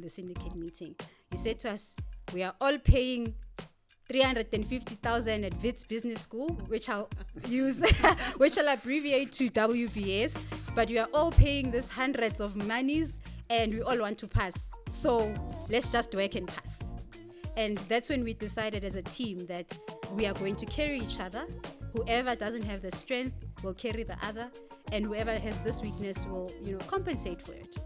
the syndicate meeting. You said to us, we are all paying 350,000 at Wits Business School, which I'll use, which I'll abbreviate to WBS, but we are all paying this hundreds of monies and we all want to pass. So let's just work and pass. And that's when we decided as a team that we are going to carry each other. Whoever doesn't have the strength will carry the other, and whoever has this weakness will, compensate for it.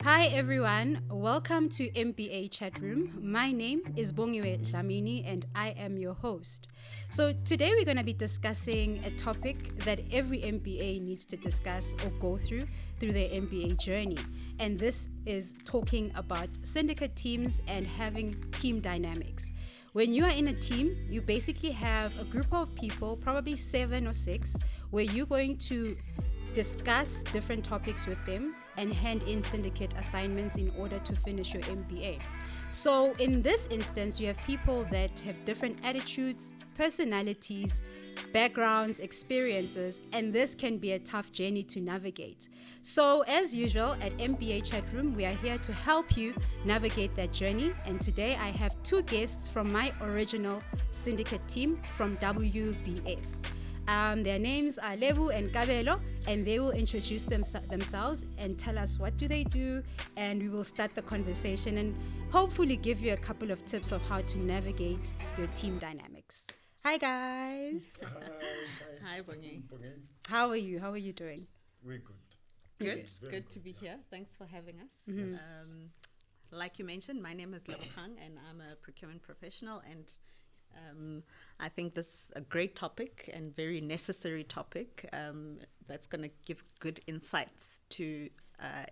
Hi everyone, welcome to MBA Chatroom. My name is Bongiwe Dlamini and I am your host. So today we're going to be discussing a topic that every MBA needs to discuss or go through their MBA journey. And this is talking about syndicate teams and having team dynamics. When you are in a team, you basically have a group of people, probably 7 or 6, where you're going to discuss different topics with them and hand in syndicate assignments in order to finish your MBA. So in this instance, you have people that have different attitudes, personalities, backgrounds, experiences, and this can be a tough journey to navigate. So as usual at MBA Chatroom, we are here to help you navigate that journey. And today I have 2 guests from my original syndicate team from WBS. Their names are Lebu and Kabelo, and they will introduce themselves and tell us what do they do, and we will start the conversation and hopefully give you a couple of tips of how to navigate your team dynamics. Hi guys. Hi Bongi. How are you? How are you doing? We're good. Good to be here. Thanks for having us. Yes. Like you mentioned, my name is Lebu and I'm a procurement professional, and I think this is a great topic and very necessary topic that's going to give good insights to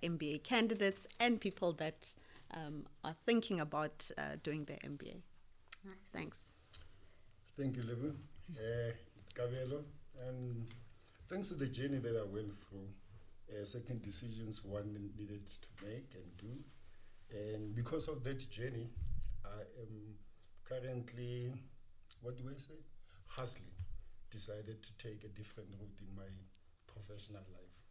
MBA candidates and people that are thinking about doing their MBA. Nice. Thanks. Thank you, Lebu. It's Kabelo. And thanks to the journey that I went through, certain decisions one needed to make and do. And because of that journey, I am currently, hustling. Decided to take a different route in my professional life.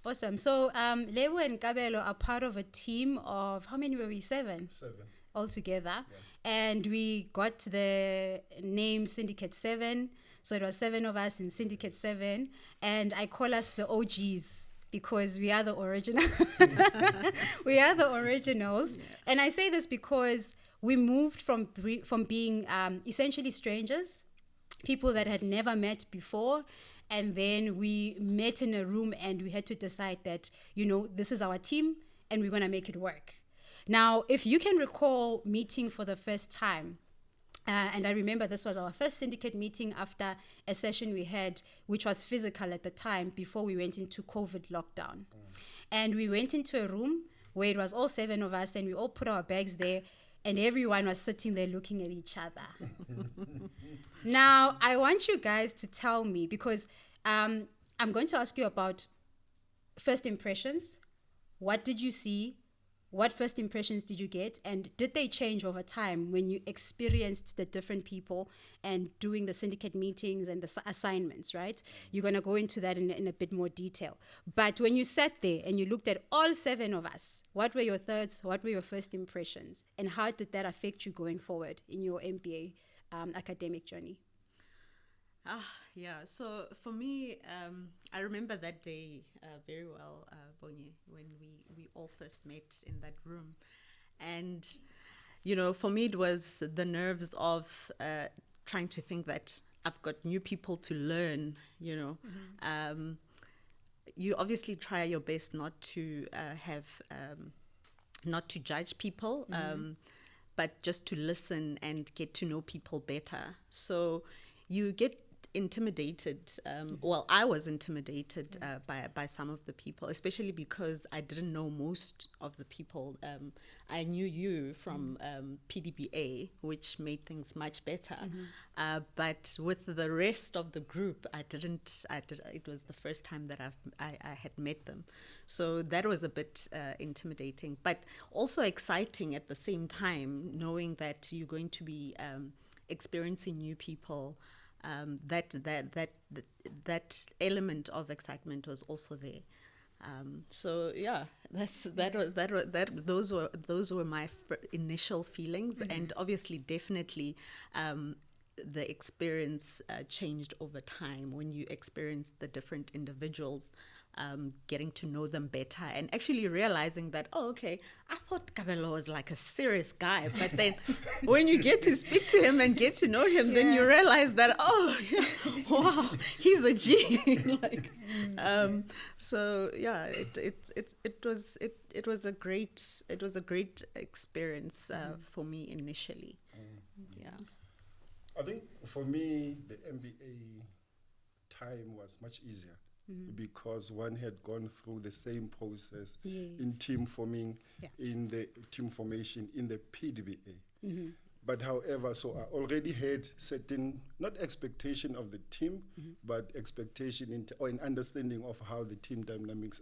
Awesome. So Lebu and Kabelo are part of a team of, how many were we? 7? 7. Altogether. Yeah. And we got the name Syndicate 7. So it was 7 of us in Syndicate 7. And I call us the OGs because we are the original. We are the originals. Yeah. And I say this because we moved from being essentially strangers, people that had never met before, and then we met in a room and we had to decide that, this is our team and we're going to make it work. Now, if you can recall meeting for the first time, and I remember this was our first syndicate meeting after a session we had, which was physical at the time before we went into COVID lockdown. And we went into a room where it was all 7 of us and we all put our bags there. And everyone was sitting there looking at each other. Now, I want you guys to tell me, because I'm going to ask you about first impressions. What did you see? What first impressions did you get? And did they change over time when you experienced the different people and doing the syndicate meetings and the assignments, right? You're going to go into that in a bit more detail. But when you sat there and you looked at all 7 of us, what were your thoughts? What were your first impressions? And how did that affect you going forward in your MBA academic journey? So for me, I remember that day very well, Bongi, when we all first met in that room. And, for me, it was the nerves of trying to think that I've got new people to learn, Mm-hmm. You obviously try your best not to not to judge people, mm-hmm. But just to listen and get to know people better. So you get intimidated. I was intimidated by some of the people, especially because I didn't know most of the people. I knew you from PDBA, which made things much better. Mm-hmm. But with the rest of the group, I didn't. It was the first time that I had met them, so that was a bit intimidating, but also exciting at the same time, knowing that you're going to be experiencing new people. That element of excitement was also there. So yeah, those were my initial feelings, and obviously, definitely, the experience changed over time when you experience the different individuals, getting to know them better, and actually realizing that, oh, okay, I thought Kabelo was like a serious guy, but then when you get to speak to him and get to know him, then you realize that, oh, wow, he's a G. Like, so yeah, it was a great experience for me initially. Yeah. I think for me, the MBA time was much easier because one had gone through the same process in team forming, in the team formation, in the PDBA. But however, so I already had certain, not expectation of the team, but expectation or an understanding of how the team dynamics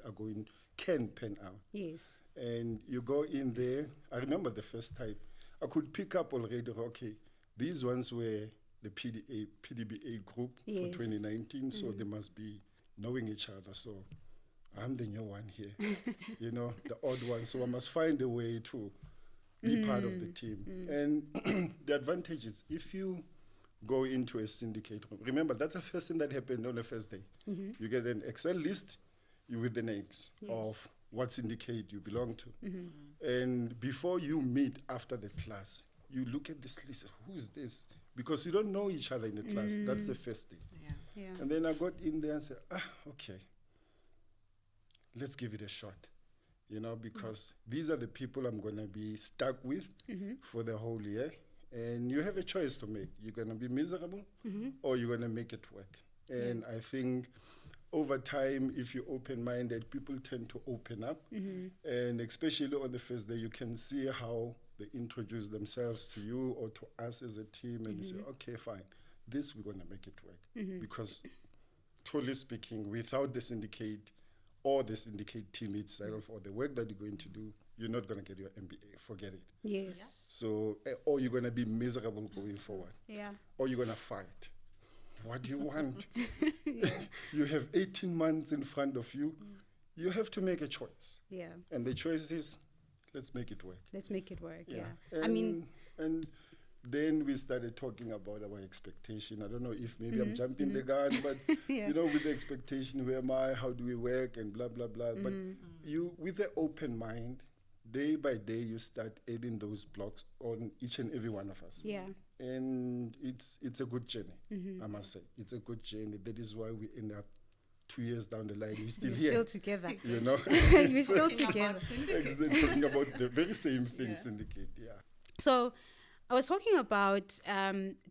can pan out. Yes. And you go in there, I remember the first time, I could pick up already, okay, these ones were the PDBA group for 2019, so they must be knowing each other. So I'm the new one here, the odd one. So I must find a way to be part of the team. And the advantage is if you go into a syndicate room, remember that's the first thing that happened on the first day. You get an Excel list with the names of what syndicate you belong to. And before you meet after the class, you look at this list, who's this? Because you don't know each other in the class. That's the first thing. Yeah. And then I got in there and said, okay, let's give it a shot. Because these are the people I'm going to be stuck with for the whole year. And you have a choice to make. You're going to be miserable or you're going to make it work. And I think over time, if you're open-minded, people tend to open up. And especially on the first day, you can see how they introduce themselves to you or to us as a team, and you say, okay, fine, this we're going to make it work. Because, truly speaking, without the syndicate or the syndicate team itself or the work that you're going to do, you're not going to get your MBA. Forget it. Yes. So, or you're going to be miserable going forward. Yeah. Or you're going to fight. What do you want? You have 18 months in front of you. You have to make a choice. Yeah. And the choice is, let's make it work. Let's make it work. Yeah. And, and then we started talking about our expectation. I don't know if maybe I'm jumping the gun, but with the expectation, who am I? How do we work? And blah, blah, blah. But you, with an open mind, day by day, you start adding those blocks on each and every one of us. Yeah. And it's a good journey, I must say. It's a good journey. That is why we end up 2 years down the line, we're still here. Still together. We're still together. Exactly, talking about the very same thing, Syndicate, So I was talking about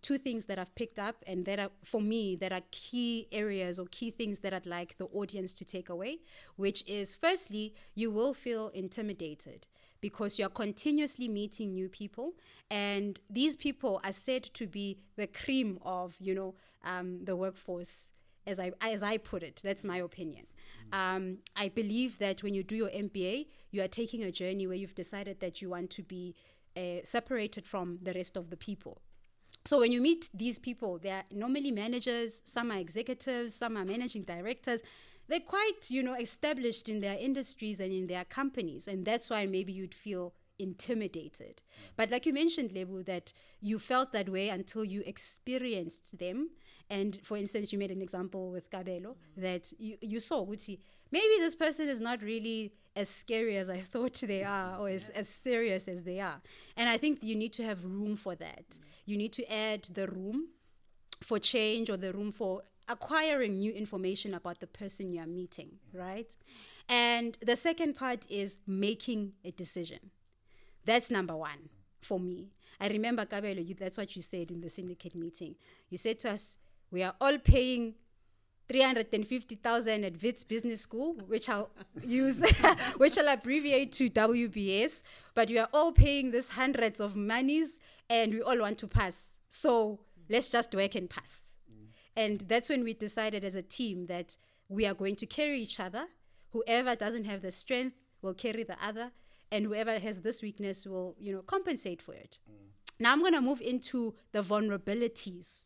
two things that I've picked up and that are, for me, that are key areas or key things that I'd like the audience to take away, which is, firstly, you will feel intimidated because you're continuously meeting new people, and these people are said to be the cream of, the workforce. As I put it, that's my opinion. I believe that when you do your MBA, you are taking a journey where you've decided that you want to be separated from the rest of the people. So when you meet these people, they're normally managers, some are executives, some are managing directors. They're quite, established in their industries and in their companies, and that's why maybe you'd feel intimidated. But like you mentioned, Lebu, that you felt that way until you experienced them. And for instance, you made an example with Kabelo that you saw, Uti, maybe this person is not really as scary as I thought they are, or as serious as they are. And I think you need to have room for that. You need to add the room for change or the room for acquiring new information about the person you are meeting, right? And the second part is making a decision. That's number one for me. I remember, Kabelo, that's what you said in the syndicate meeting. You said to us, we are all paying 350,000 at Wits Business School, which I'll use, which I'll abbreviate to WBS, but we are all paying this hundreds of monies and we all want to pass. So let's just work and pass. And that's when we decided as a team that we are going to carry each other. Whoever doesn't have the strength will carry the other, and whoever has this weakness will, compensate for it. Now I'm going to move into the vulnerabilities,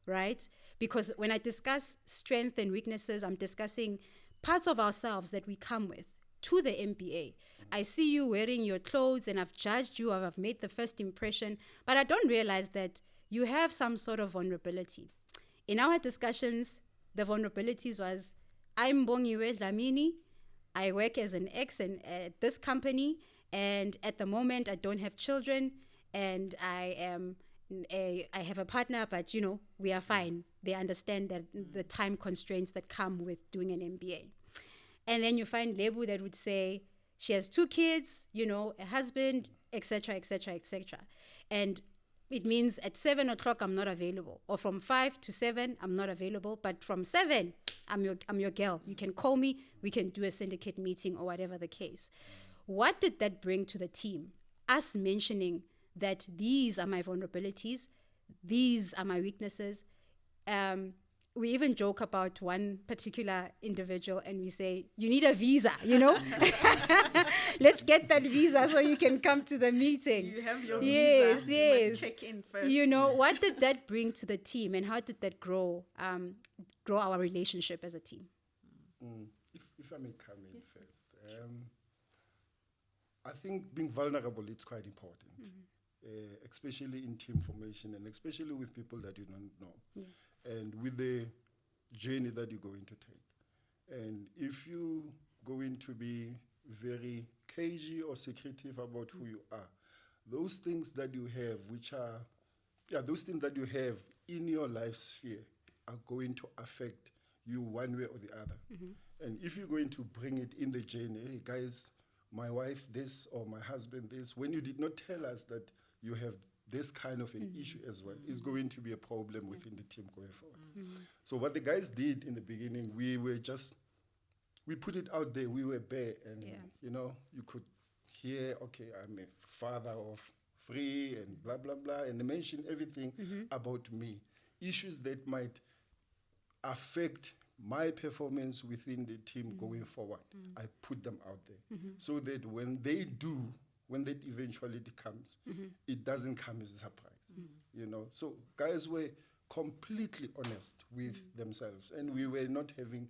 right? Because when I discuss strength and weaknesses, I'm discussing parts of ourselves that we come with to the MBA. I see you wearing your clothes and I've judged you, or I've made the first impression, but I don't realize that you have some sort of vulnerability. In our discussions, the vulnerabilities was, I'm Bongiwe Dlamini, I work as an ex at this company, and at the moment I don't have children, and I have a partner, but we are fine. They understand that the time constraints that come with doing an MBA. And then you find Lebu that would say she has 2 kids, a husband, etc., etc., etc. And it means at 7 o'clock I'm not available, or from 5 to 7 I'm not available, but from 7 I'm your girl. You can call me. We can do a syndicate meeting or whatever the case. What did that bring to the team? Us mentioning that these are my vulnerabilities, these are my weaknesses. We even joke about one particular individual and we say, you need a visa, Let's get that visa so you can come to the meeting. You have your yes, visa. Yes. You must check in first. What did that bring to the team, and how did that grow our relationship as a team? If I may come in first. I think being vulnerable is quite important, especially in team formation and especially with people that you don't know. Yeah. And with the journey that you're going to take. And if you're going to be very cagey or secretive about who you are, those things that you have, those things that you have in your life sphere are going to affect you one way or the other. And if you're going to bring it in the journey, hey guys, my wife this or my husband this, when you did not tell us that you have this kind of an issue as well, is going to be a problem within the team going forward. So what the guys did in the beginning, we put it out there, we were bare, and you could hear, okay, I'm a father of 3 and blah, blah, blah, and they mentioned everything about me. Issues that might affect my performance within the team going forward, I put them out there. So that when that eventuality comes, it doesn't come as a surprise. So guys were completely honest with themselves, and we were not having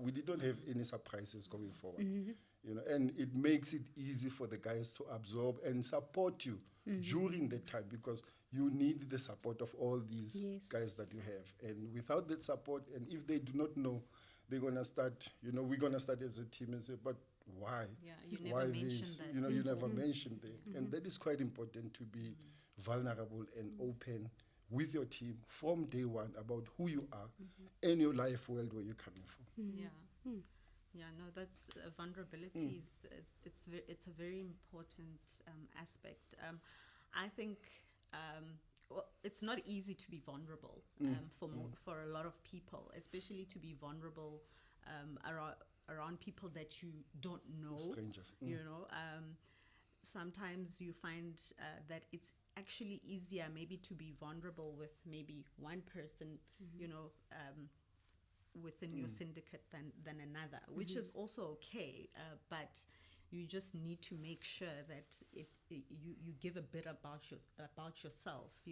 we did not have any surprises going forward. And it makes it easy for the guys to absorb and support you during that time, because you need the support of all these guys that you have. And without that support, and if they do not know, they're gonna start, we're gonna start as a team and say, but why? Yeah, you never mentioned that. You never mentioned that. And that is quite important, to be vulnerable and open with your team from day one about who you are and your life world where you're coming from. Yeah, no, that's vulnerability. It's a very important aspect. I think it's not easy to be vulnerable for a lot of people, especially to be vulnerable around people that you don't know. Strangers. Sometimes you find that it's actually easier maybe to be vulnerable with maybe one person, within your syndicate than another, which is also okay, but you just need to make sure that you give a bit about yourself.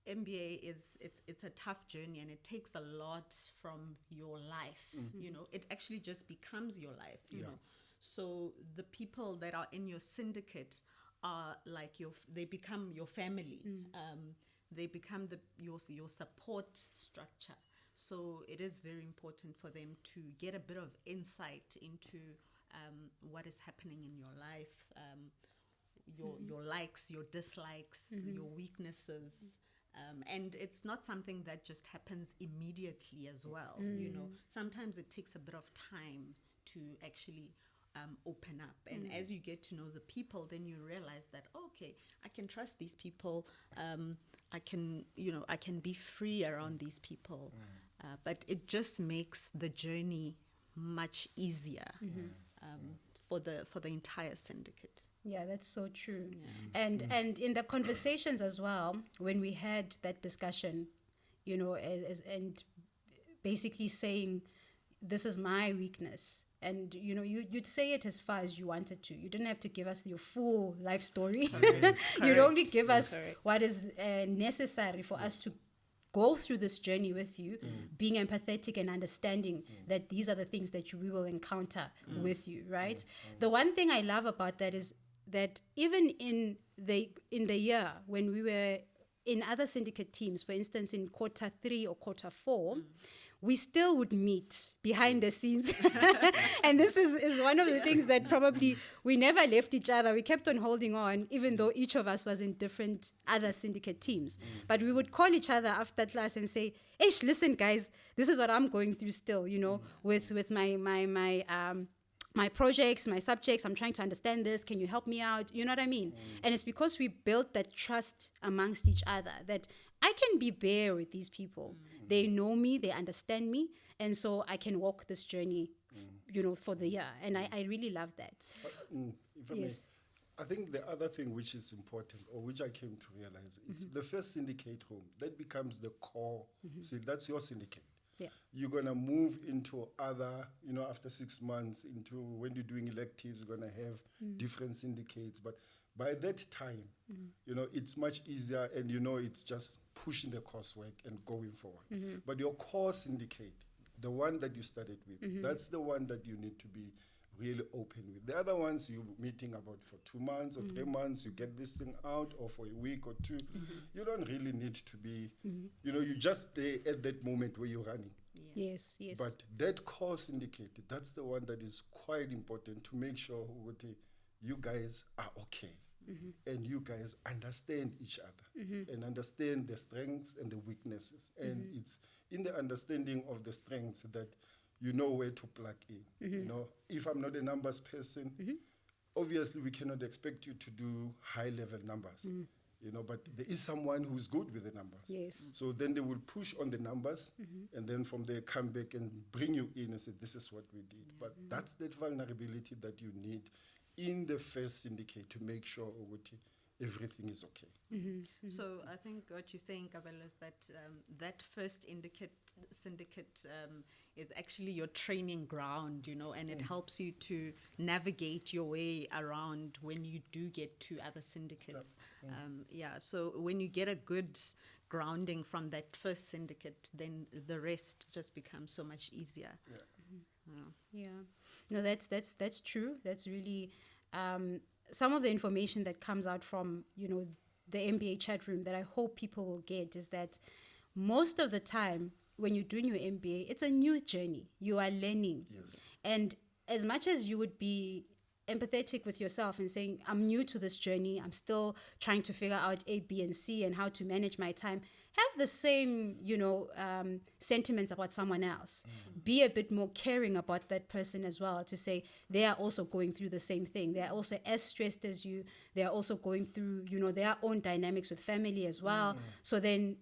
MBA it's a tough journey, and it takes a lot from your life. It actually just becomes your life. You know, so the people that are in your syndicate are like they become your family. They become your support structure. So it is very important for them to get a bit of insight into what is happening in your life, your likes, your dislikes, your weaknesses. And it's not something that just happens immediately as well. Sometimes it takes a bit of time to actually open up. And as you get to know the people, then you realize that, okay, I can trust these people. I can be free around these people. But it just makes the journey much easier for the entire syndicate. Yeah, that's so true. And in the conversations as well, when we had that discussion, and basically saying, this is my weakness. And, you'd say it as far as you wanted to. You didn't have to give us your full life story. You'd only give us what is necessary for us to go through this journey with you, being empathetic and understanding that these are the things that we will encounter with you, right? The one thing I love about that is that even in the year when we were in other syndicate teams, for instance, in quarter 3 or quarter 4, we still would meet behind the scenes. And this is one of the things that probably we never left each other. We kept on holding on, even though each of us was in different other syndicate teams. But we would call each other after class and say, "Ish, listen, guys, this is what I'm going through still, with my projects, my subjects. I'm trying to understand this. Can you help me out?" You know what I mean? And it's because we built that trust amongst each other that I can be bare with these people. They know me, they understand me, and so I can walk this journey, for the year. And I really love that. If I may, I think the other thing which is important, or which I came to realize, it's the first syndicate home. That becomes the core. See, that's your syndicate. Yeah. You're going to move into other, after 6 months, into when you're doing electives, you're going to have different syndicates. But by that time, it's much easier, and it's just pushing the coursework and going forward. But your core syndicate, the one that you started with, that's the one that you need to be really open with. The other ones you're meeting about for 2 months or 3 months, you get this thing out, or for a week or two. You don't really need to be, you're just there at that moment where you're running. Yes. But that core syndicate, that's the one that is quite important to make sure that you guys are okay. And you guys understand each other and understand the strengths and the weaknesses. And it's in the understanding of the strengths that you know where to plug in. If I'm not a numbers person, obviously we cannot expect you to do high-level numbers. But there is someone who's good with the numbers. Yes. So then they will push on the numbers, and then from there come back and bring you in and say, this is what we did. But that's that vulnerability that you need in the first syndicate to make sure everything is okay. So I think what you're saying, Kabel, is that that first syndicate is actually your training ground, and it helps you to navigate your way around when you do get to other syndicates. So when you get a good grounding from that first syndicate, then the rest just becomes so much easier. No, that's true. That's really some of the information that comes out from the MBA chat room that I hope people will get is that most of the time when you're doing your MBA, it's a new journey. You are learning. Yes. And as much as you would be empathetic with yourself and saying, I'm new to this journey, I'm still trying to figure out A, B, and C and how to manage my time, have the same, sentiments about someone else. Be a bit more caring about that person as well, to say they are also going through the same thing. They are also as stressed as you. They are also going through, their own dynamics with family as well. So then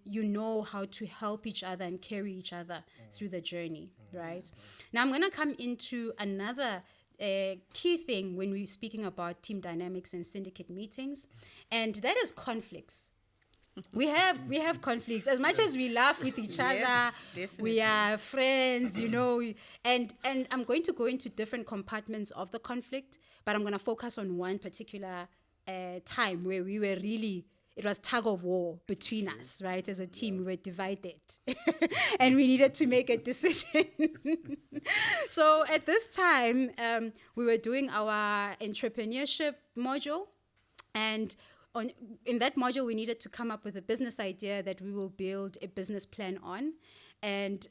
how to help each other and carry each other through the journey, right? Now I'm going to come into another key thing when we're speaking about team dynamics and syndicate meetings, and that is conflicts. We have conflicts. As much as we laugh with each other, definitely. We are friends, and I'm going to go into different compartments of the conflict, but I'm going to focus on one particular time where we were really, it was tug of war between us, right? As a team, we were divided and we needed to make a decision. So at this time, we were doing our entrepreneurship module, and in that module, we needed to come up with a business idea that we will build a business plan on. And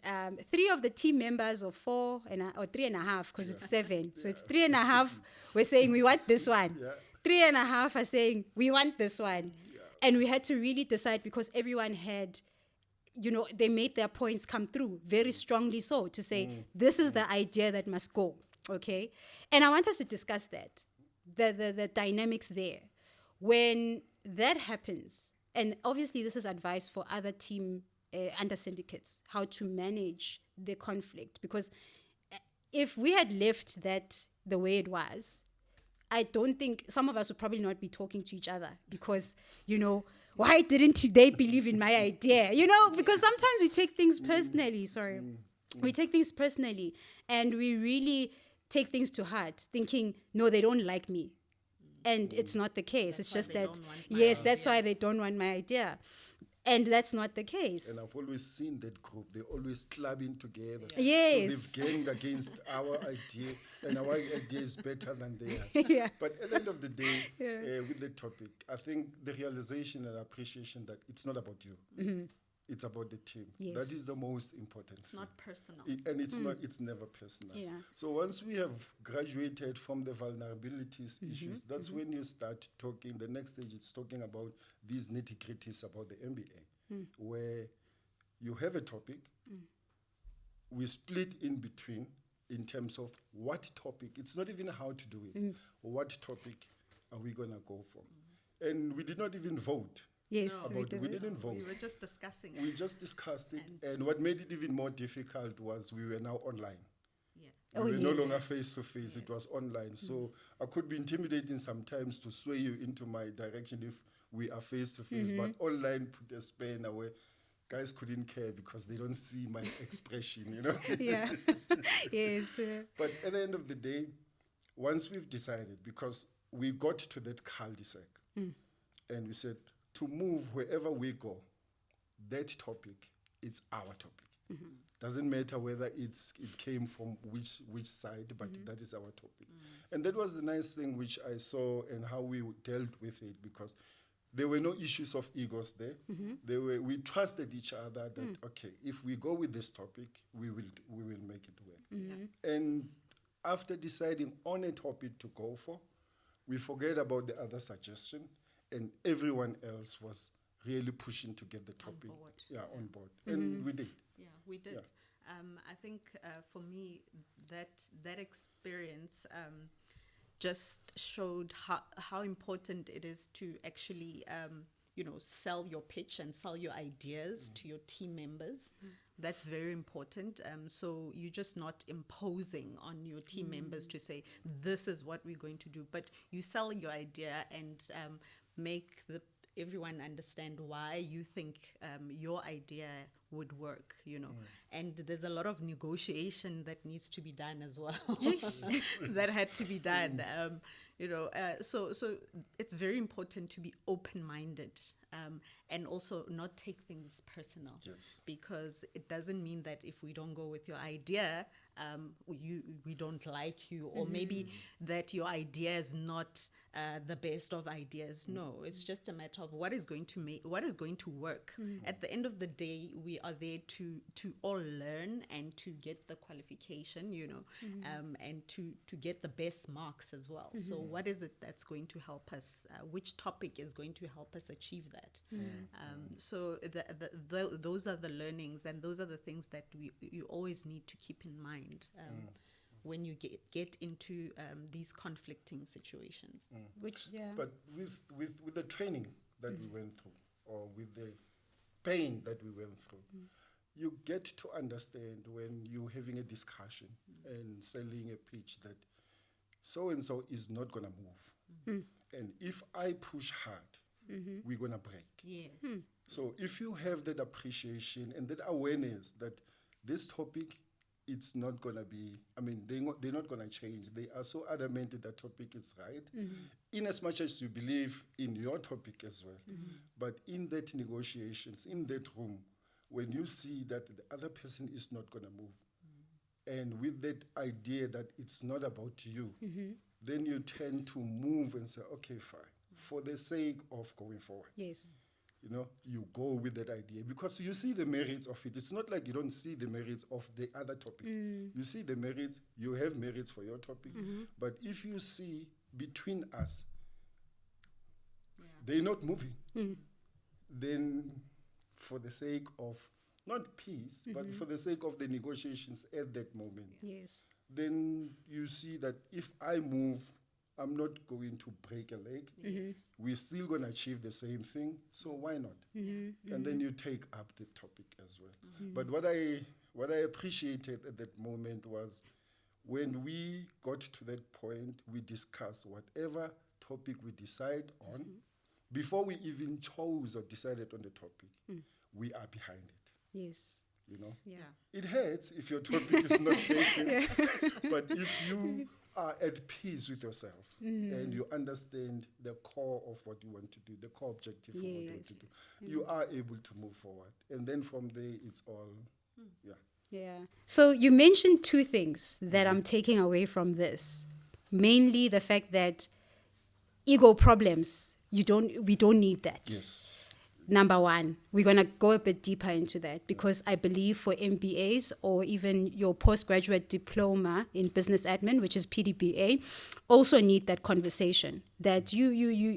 3 of the team members, or 4 or 3.5, because it's 7. So it's 3.5. We're saying we want this one. 3.5 are saying we want this one. And we had to really decide, because everyone had, they made their points come through very strongly, so to say, this is the idea that must go. Okay. And I want us to discuss that, the dynamics there. When that happens, and obviously this is advice for other team under syndicates, how to manage the conflict, because if we had left that the way it was, I don't think some of us would probably not be talking to each other, because, why didn't they believe in my idea? Because sometimes we take things personally, we take things personally, and we really take things to heart, thinking, no, they don't like me. And it's not the case. It's just that, yes, that's why they don't want my idea. And that's not the case. And I've always seen that group. They're always clubbing together. Yes. So they've gained against our idea, and our idea is better than theirs. Yeah. But at the end of the day, with the topic, I think the realization and appreciation that it's not about you. It's about the team. Yes. That is the most important It's thing. not personal. And it's not. It's never personal. Yeah. So once we have graduated from the vulnerabilities issues, that's when you start talking. The next stage, it's talking about these nitty-gritties about the MBA, where you have a topic. We split in between in terms of what topic. It's not even how to do it. What topic are we gonna go for? And we did not even vote. Yes, We didn't vote. We were just discussing it. We just discussed it, and what made it even more difficult was we were now online. Yeah. We Oh, were no yes. longer face to face, it was online. So I could be intimidating sometimes to sway you into my direction if we are face to face, but online put a span away. Guys couldn't care because they don't see my expression, you know. Yeah. Yes. But at the end of the day, once we've decided, because we got to that cul-de-sac, and we said, to move wherever we go, that topic is our topic. Doesn't matter whether it came from which side, but that is our topic. And that was the nice thing which I saw and how we dealt with it, because there were no issues of egos there. We trusted each other that okay, if we go with this topic, we will make it work. And after deciding on a topic to go for, we forget about the other suggestion, and everyone else was really pushing to get the topic on board. And we did. Yeah, we did. Yeah. I think for me, that experience just showed how important it is to actually, sell your pitch and sell your ideas to your team members. That's very important. So you're just not imposing on your team members to say, this is what we're going to do, but you sell your idea and make everyone understand why you think your idea would work, and there's a lot of negotiation that needs to be done as well. That had to be done. So it's very important to be open-minded, and also not take things personal. Yes. Because it doesn't mean that if we don't go with your idea, we don't like you, or maybe that your idea is not the best of ideas. No, it's just a matter of what is going to work. At the end of the day, we are there to all learn and to get the qualification, and to get the best marks as well. So what is it that's going to help us? Which topic is going to help us achieve that? So those are the learnings, and those are the things that you always need to keep in mind when you get into these conflicting situations. But with the training that we went through, or with the pain that we went through, you get to understand when you're having a discussion and selling a pitch that so-and-so is not going to move. And if I push hard, we're going to break. Yes. So if you have that appreciation and that awareness that this topic, it's not going to be, they're not going to change. They are so adamant that topic is right, in as much as you believe in your topic as well. But in that negotiations, in that room, when you see that the other person is not going to move, and with that idea that it's not about you, then you tend to move and say, okay, fine, for the sake of going forward. Yes. You go with that idea because you see the merits of it. It's not like you don't see the merits of the other topic. You see the merits, you have merits for your topic. But if you see between us, they're not moving, then for the sake of, not peace, but for the sake of the negotiations at that moment, Yes. then you see that if I move, I'm not going to break a leg. Yes. We're still going to achieve the same thing, so why not? And then you take up the topic as well. But what I appreciated at that moment was when we got to that point, we discussed whatever topic we decide on. Before we even chose or decided on the topic, we are behind it. Yes. Yeah. It hurts if your topic is not taken, but if you are at peace with yourself and you understand the core of what you want to do, the core objective of what you want to do, you are able to move forward. And then from there, it's all, Yeah. So you mentioned two things that I'm taking away from this. Mainly the fact that ego problems, we don't need that. Yes. Number one, we're going to go a bit deeper into that because I believe for MBAs or even your postgraduate diploma in business admin, which is PDBA, also need that conversation that you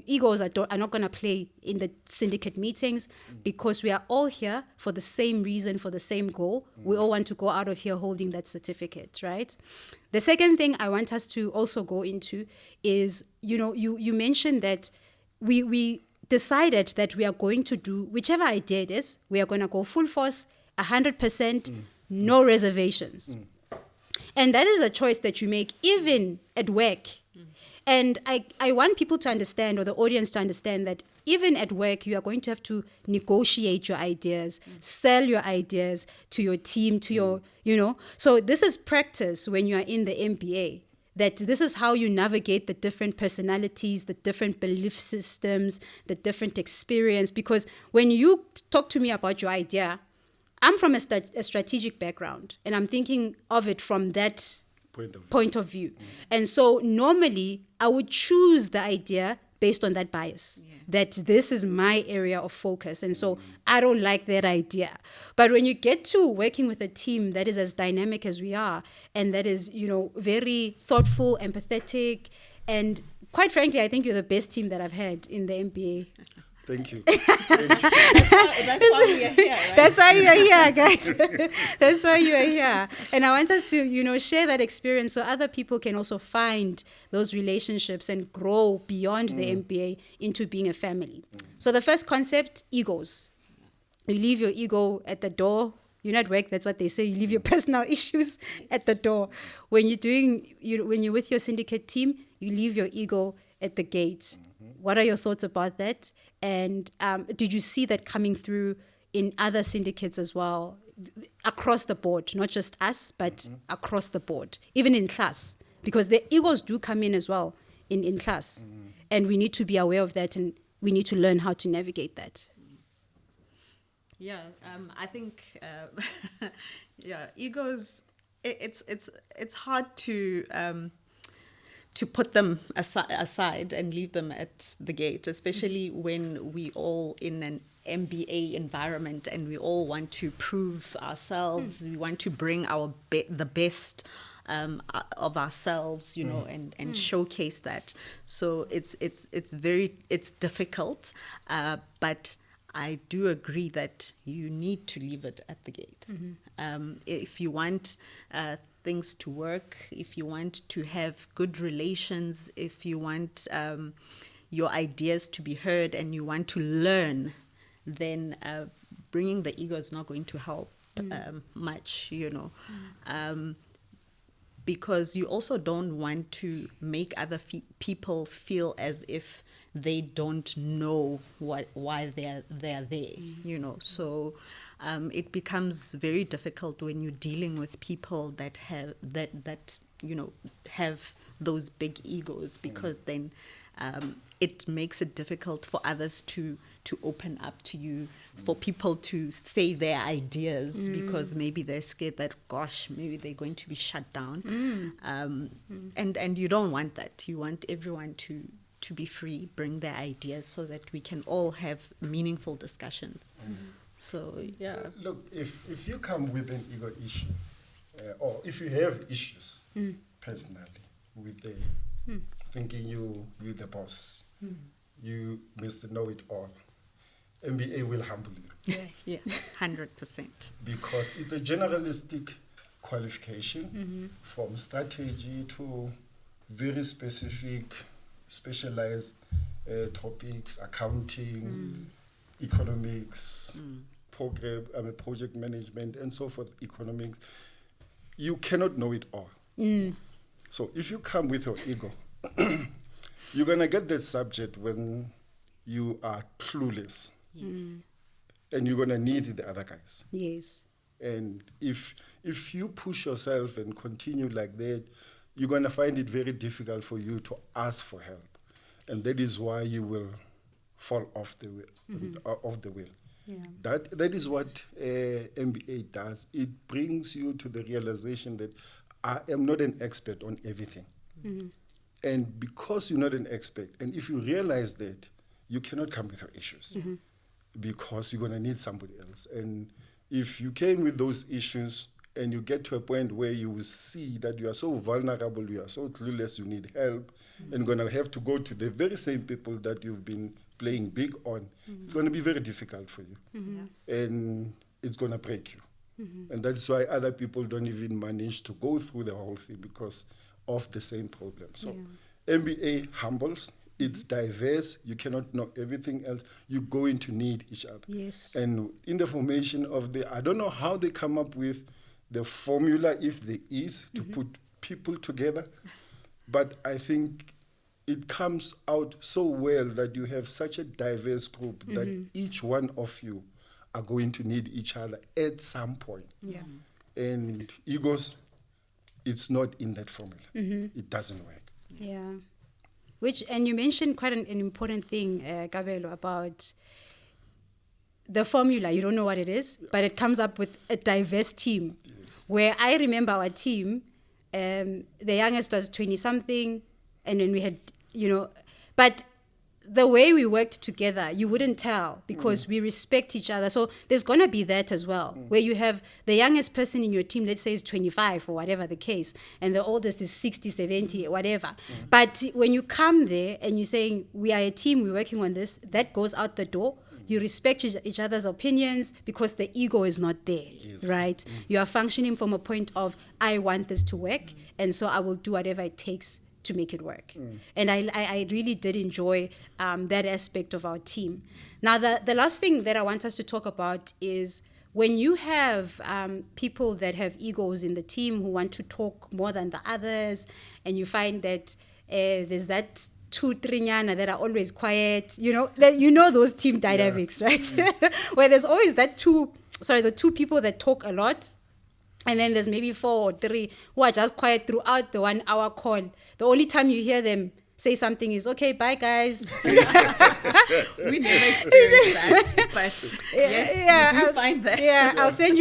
egos are not going to play in the syndicate meetings because we are all here for the same reason, for the same goal. We all want to go out of here holding that certificate, right? The second thing I want us to also go into is, you mentioned that we decided that we are going to do whichever idea it is, we are going to go full force, 100%, no reservations. And that is a choice that you make even at work. And I want people to understand, or the audience to understand, that even at work, you are going to have to negotiate your ideas, sell your ideas to your team, to your, So this is practice when you are in the MBA. That this is how you navigate the different personalities, the different belief systems, the different experience. Because when you talk to me about your idea, I'm from a strategic background, and I'm thinking of it from that point of view. And so normally, I would choose the idea based on that bias, that this is my area of focus. And so I don't like that idea. But when you get to working with a team that is as dynamic as we are, and that is, very thoughtful, empathetic, and quite frankly, I think you're the best team that I've had in the MBA. Thank you. That's why we are here, right? That's why you are here, guys. That's why you are here. And I want us to, share that experience so other people can also find those relationships and grow beyond the MBA into being a family. So the first concept, egos. You leave your ego at the door. You're not at work, that's what they say. You leave your personal issues at the door. When you're with your syndicate team, you leave your ego at the gate. What are your thoughts about that? And did you see that coming through in other syndicates as well, across the board, not just us, but across the board, even in class? Because the egos do come in as well in class. And we need to be aware of that, and we need to learn how to navigate that. Yeah, I think, egos, it's hard to put them aside and leave them at the gate, especially when we all in an MBA environment and we all want to prove ourselves. We want to bring the best of ourselves, and showcase that. So it's difficult, but I do agree that you need to leave it at the gate. If you want things to work, if you want to have good relations, if you want your ideas to be heard and you want to learn, then bringing the ego is not going to help much, because you also don't want to make other people feel as if they don't know why they're there, So it becomes very difficult when you're dealing with people that have have those big egos, because then it makes it difficult for others to open up to you, for people to say their ideas, because maybe they're scared that, gosh, maybe they're going to be shut down. And you don't want that. You want everyone to be free, bring their ideas, so that we can all have meaningful discussions. So, yeah. Look, if you come with an ego issue, or if you have issues personally with thinking you're the boss, you must know it all, MBA will humble you. Yeah, 100%. Because it's a generalistic qualification from strategy to very specific, specialized topics, accounting, economics, project management, and so forth, economics. You cannot know it all. So if you come with your ego, you're going to get that subject when you are clueless. Yes. And you're going to need the other guys. Yes. And if you push yourself and continue like that, you're going to find it very difficult for you to ask for help. And that is why you will fall off the wheel. Yeah. That is what MBA does. It brings you to the realization that I am not an expert on everything. And because you're not an expert, and if you realize that, you cannot come with your issues because you're going to need somebody else. And if you came with those issues and you get to a point where you will see that you are so vulnerable, you are so clueless, you need help, and going to have to go to the very same people that you've been playing big on, it's going to be very difficult for you. And it's going to break you. And that's why other people don't even manage to go through the whole thing because of the same problem. So MBA humbles, it's diverse, you cannot know everything else, you're going to need each other. Yes. And in the formation of I don't know how they come up with the formula, if there is, to put people together, but I think it comes out so well that you have such a diverse group that each one of you are going to need each other at some point. Yeah. And egos, it's not in that formula. It doesn't work. Yeah. And you mentioned quite an important thing, Kabelo, about the formula. You don't know what it is, but it comes up with a diverse team. Yes. Where I remember our team, the youngest was 20-something, and then we had, but the way we worked together, you wouldn't tell because we respect each other. So there's going to be that as well, where you have the youngest person in your team, let's say is 25 or whatever the case, and the oldest is 60, 70, whatever. But when you come there and you're saying, we are a team, we're working on this, that goes out the door. You respect each other's opinions because the ego is not there, right? You are functioning from a point of, I want this to work, and so I will do whatever it takes to make it work. And I really did enjoy that aspect of our team. Now, the last thing that I want us to talk about is when you have people that have egos in the team who want to talk more than the others, and you find that there's that 2-3 nyana that are always quiet, those team dynamics, right? Where there's always the two people that talk a lot, and then there's maybe 4 or 3 who are just quiet throughout the 1 hour call. The only time you hear them say something is, okay, bye guys. We never experienced that, but yes, we do find that. Yeah, I'll send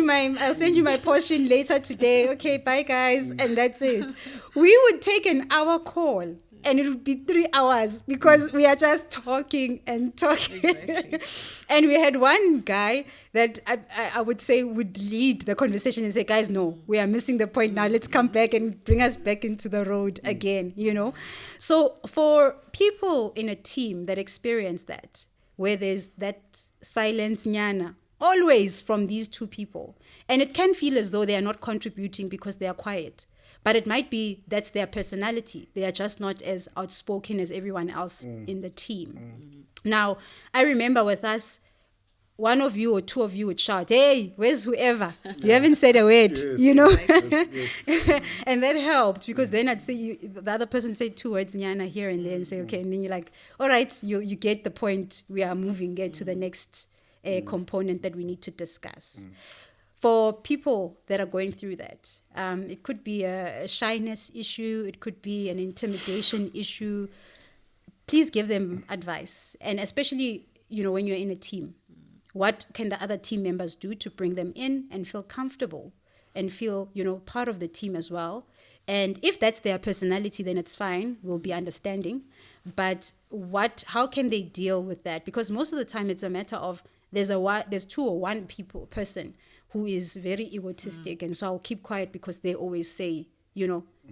you my portion later today. Okay, bye guys, and that's it. We would take an hour call, and it would be 3 hours because we are just talking and talking. Exactly. And we had one guy that I would say would lead the conversation and say, guys, no, we are missing the point now. Let's come back and bring us back into the road again, So for people in a team that experience that, where there's that silence nyana, always from these 2 people, and it can feel as though they are not contributing because they are quiet. But it might be that's their personality. They are just not as outspoken as everyone else in the team. Now, I remember with us, 1 of you or 2 of you would shout, hey, where's whoever? You haven't said a word, Yes. And that helped because then I'd say, the other person say 2 words, nyana, here and there, and say, okay. And then you're like, all right, you get the point. We are moving to the next component that we need to discuss. For people that are going through that, it could be a shyness issue, it could be an intimidation issue. Please give them advice. And especially, when you're in a team, what can the other team members do to bring them in and feel comfortable and feel, part of the team as well? And if that's their personality, then it's fine. We'll be understanding. But how can they deal with that? Because most of the time it's a matter of there's 2 or 1 person who is very egotistic, and so I'll keep quiet because they always say,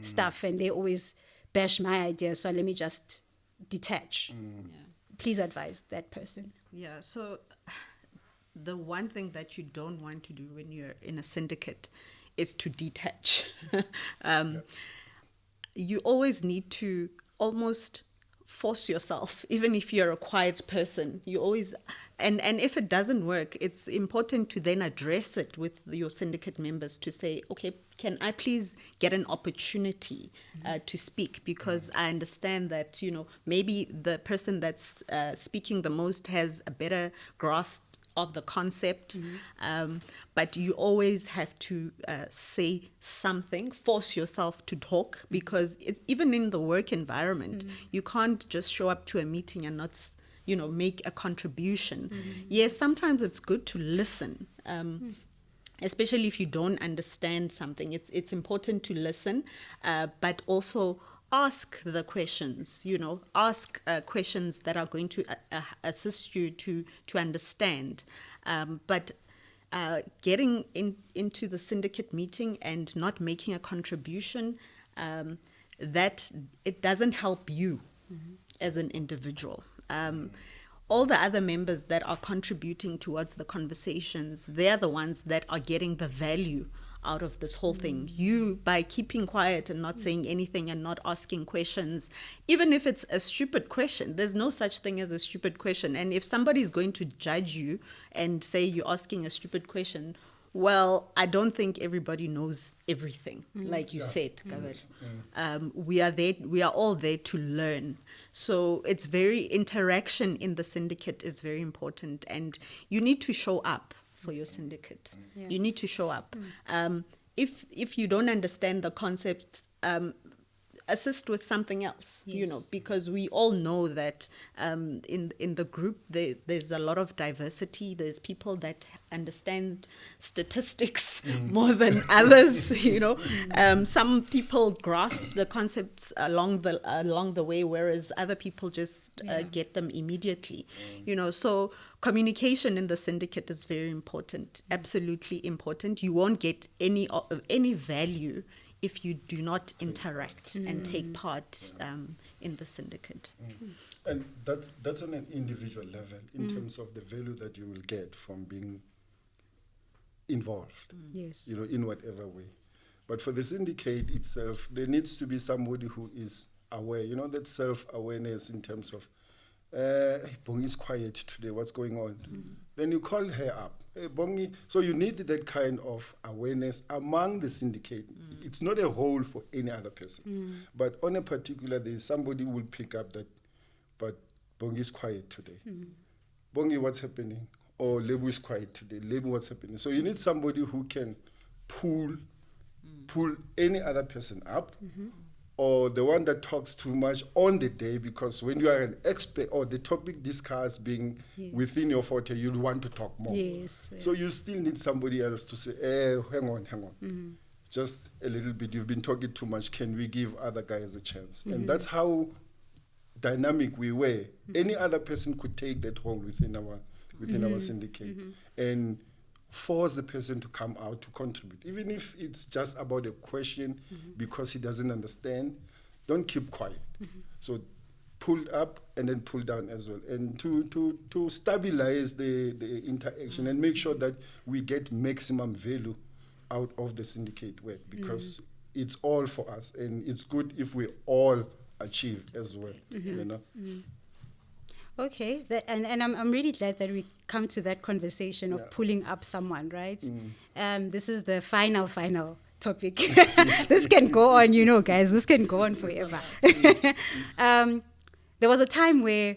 stuff, and they always bash my ideas, so let me just detach. Please advise that person. Yeah, so the one thing that you don't want to do when you're in a syndicate is to detach. You always need to almost force yourself, even if you're a quiet person. You always, and if it doesn't work, it's important to then address it with your syndicate members to say, okay, can I please get an opportunity to speak? Because I understand that, maybe the person that's speaking the most has a better grasp of the concept, but you always have to say something, force yourself to talk, because even in the work environment, you can't just show up to a meeting and not make a contribution. Yes, sometimes it's good to listen, especially if you don't understand something. It's important to listen, but also ask the questions, ask questions that are going to assist you to understand. But getting into the syndicate meeting and not making a contribution, that it doesn't help you as an individual. All the other members that are contributing towards the conversations, they're the ones that are getting the value out of this whole thing. You, by keeping quiet and not saying anything and not asking questions, even if it's a stupid question, there's no such thing as a stupid question. And if somebody's going to judge you and say you're asking a stupid question, well, I don't think everybody knows everything, like you said, Gavin. We are all there to learn. So it's interaction in the syndicate is very important, and you need to show up for your syndicate. You need to show up. If you don't understand the concept, assist with something else, because we all know that in the group there's a lot of diversity. There's people that understand statistics more than others. Some people grasp the concepts along the way, whereas other people just get them immediately. So communication in the syndicate is very important, absolutely important. You won't get any value if you do not interact and take part in the syndicate. And that's on an individual level in terms of the value that you will get from being involved, Yes. in whatever way. But for the syndicate itself, there needs to be somebody who is aware, that self-awareness in terms of, Bongi is quiet today, what's going on? Then you call her up. Hey, Bongi. So you need that kind of awareness among the syndicate. It's not a role for any other person. But on a particular day, somebody will pick up that, but Bongi is quiet today. Bongi, what's happening? Or Lebu is quiet today. Lebu, what's happening? So you need somebody who can pull any other person up, or the one that talks too much on the day, because when you are an expert or the topic discussed being within your forte, you'd want to talk more. Yes. So you still need somebody else to say, hang on. Just a little bit, you've been talking too much, can we give other guys a chance? And that's how dynamic we were. Any other person could take that role within our syndicate and force the person to come out to contribute. Even if it's just about a question because he doesn't understand, don't keep quiet. So pull up and then pull down as well. And to stabilize the interaction and make sure that we get maximum value out of the syndicate work, because it's all for us, and it's good if we all achieve as well. Okay, and I'm really glad that we come to that conversation of pulling up someone, right? This is the final topic. This can go on, guys. This can go on forever. There was a time where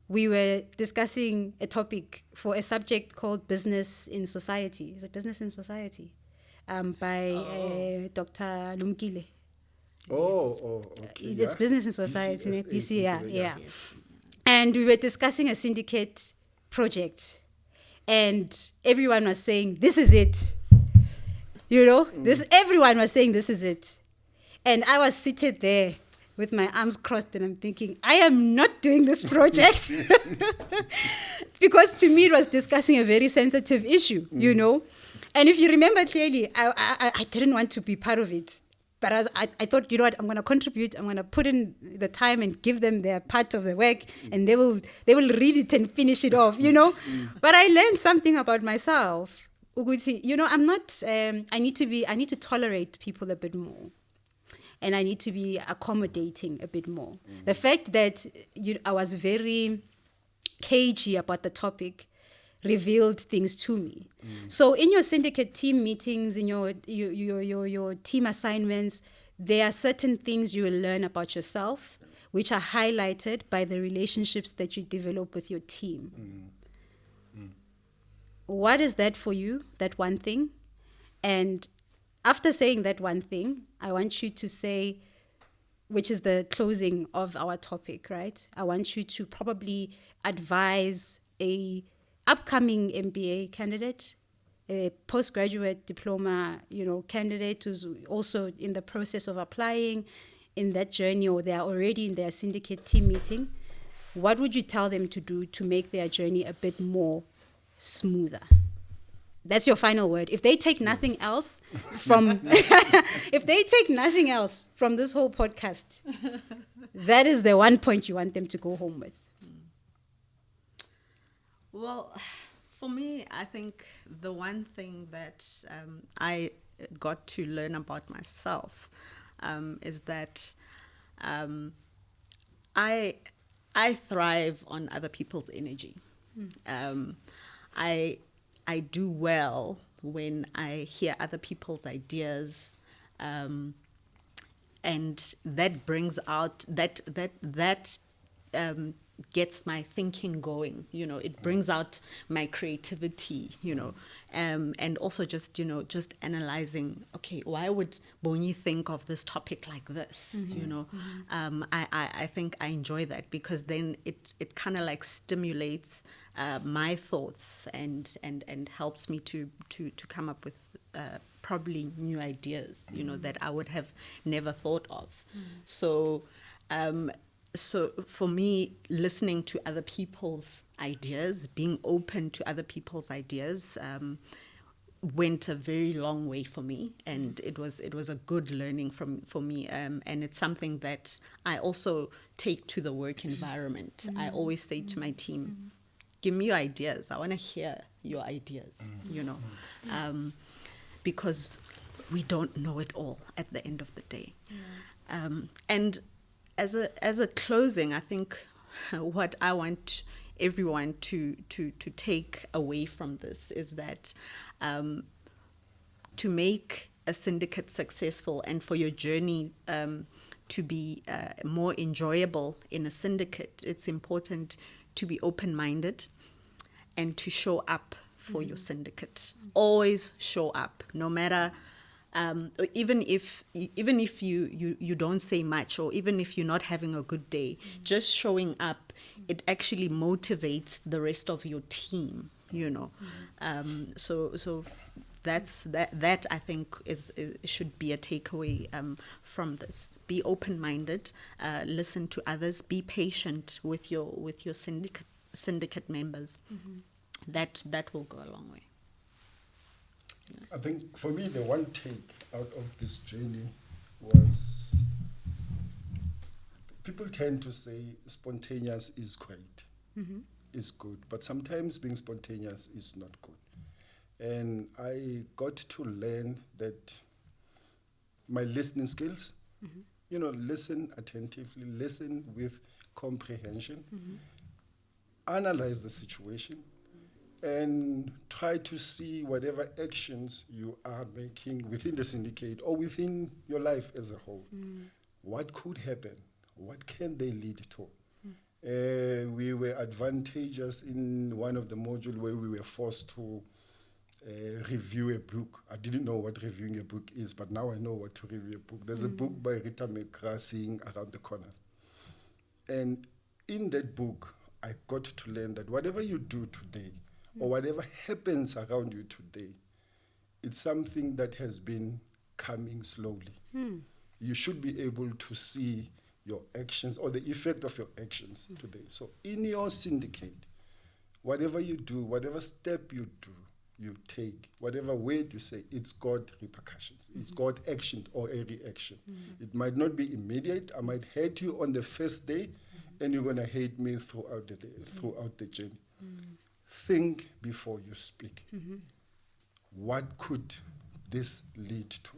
we were discussing a topic for a subject called Business in Society. Is it Business in Society? By Dr. Lumkile. Okay. It's Business in Society, BCSA, yeah. And we were discussing a syndicate project, and everyone was saying, this is it. Everyone was saying, this is it. And I was seated there with my arms crossed, and I'm thinking, I am not doing this project. Because to me, it was discussing a very sensitive issue, And if you remember clearly, I didn't want to be part of it. But I thought, I'm going to contribute. I'm going to put in the time and give them their part of the work, and they will read it and finish it off, But I learned something about myself. I'm not. I need to tolerate people a bit more, and I need to be accommodating a bit more. The fact that I was very cagey about the topic revealed things to me. So in your syndicate team meetings, in your team assignments, there are certain things you will learn about yourself, which are highlighted by the relationships that you develop with your team. what is that for you, that one thing? And after saying that one thing, I want you to say, which is the closing of our topic, right? I want you to probably advise a upcoming MBA candidate, a postgraduate diploma, candidate who's also in the process of applying in that journey, or they're already in their syndicate team meeting. What would you tell them to do to make their journey a bit more smoother? That's your final word. If they take nothing else from this whole podcast, that is the one point you want them to go home with. Well, for me, I think the one thing that I got to learn about myself is that I thrive on other people's energy. I do well when I hear other people's ideas, and that brings out that gets my thinking going. It brings out my creativity. And also just analyzing. Okay, why would Bonnie think of this topic like this? I think I enjoy that, because then it kind of like stimulates my thoughts and helps me to come up with probably new ideas, that I would have never thought of. So for me, listening to other people's ideas, being open to other people's ideas, went a very long way for me, and it was a good learning for me, and it's something that I also take to the work environment. I always say to my team, give me your ideas. I want to hear your ideas, because we don't know it all at the end of the day. And as a closing, I think what I want everyone to take away from this is that to make a syndicate successful and for your journey to be more enjoyable in a syndicate, it's important to be open-minded and to show up for your syndicate. Always show up, no matter even if you don't say much, or even if you're not having a good day, just showing up, it actually motivates the rest of your team. So that's that I think is should be a takeaway from this. Be open-minded, listen to others, be patient with your syndicate members. That will go a long way. I think for me, the one take out of this journey was, people tend to say spontaneous is great, is good, but sometimes being spontaneous is not good. And I got to learn that my listening skills, listen attentively, listen with comprehension, analyze the situation, and try to see whatever actions you are making within the syndicate or within your life as a whole. What could happen? What can they lead to? We were advantageous in one of the modules where we were forced to review a book. I didn't know what reviewing a book is, but now I know what to review a book. There's a book by Rita McGrath, Seeing Around the Corners. And in that book, I got to learn that whatever you do today, or whatever happens around you today, it's something that has been coming slowly. You should be able to see your actions or the effect of your actions today. So in your syndicate, whatever you do, whatever step you do, you take, whatever word you say, it's got repercussions. It's got action or a reaction. It might not be immediate. I might hate you on the first day, and you're going to hate me throughout the day, throughout the journey. Think before you speak. What could this lead to?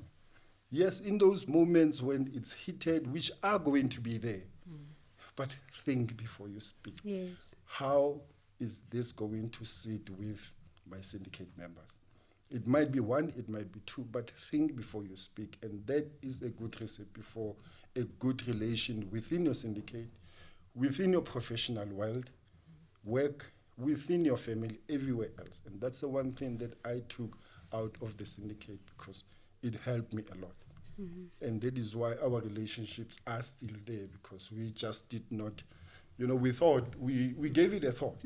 Yes, in those moments when it's heated, which are going to be there, but think before you speak. Yes. How is this going to sit with my syndicate members? It might be one, it might be two, but think before you speak. And that is a good recipe for a good relation within your syndicate, within your professional world, work within your family, everywhere else. And that's the one thing that I took out of the syndicate, because it helped me a lot. And that is why our relationships are still there, because we just did not, we thought, we gave it a thought,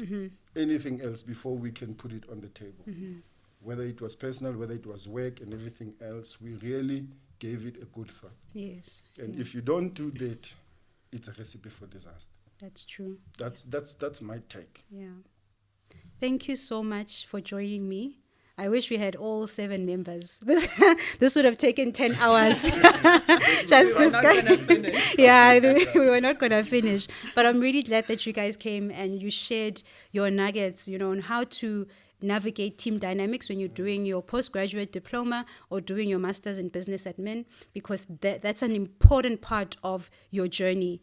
anything else before we can put it on the table. Whether it was personal, whether it was work and everything else, we really gave it a good thought. Yes. And if you don't do that, it's a recipe for disaster. That's true. That's my take. Yeah. Thank you so much for joining me. I wish we had all 7 members. This would have taken 10 hours. Just discuss. Yeah, we were not going to finish. But I'm really glad that you guys came and you shared your nuggets, on how to navigate team dynamics when you're doing your postgraduate diploma or doing your master's in business admin, because that's an important part of your journey.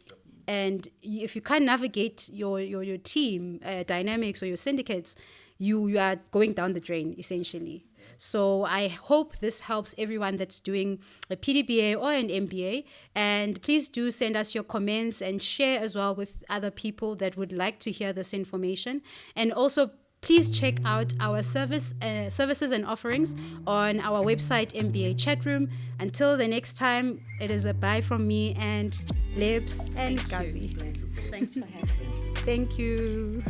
And if you can't navigate your team dynamics or your syndicates, you are going down the drain, essentially. So I hope this helps everyone that's doing a PDBA or an MBA. And please do send us your comments and share as well with other people that would like to hear this information. And also, please check out our services and offerings on our website, MBA Chatroom. Until the next time, it is a bye from me and Lips and Gabi. Thanks for having us. Thank you.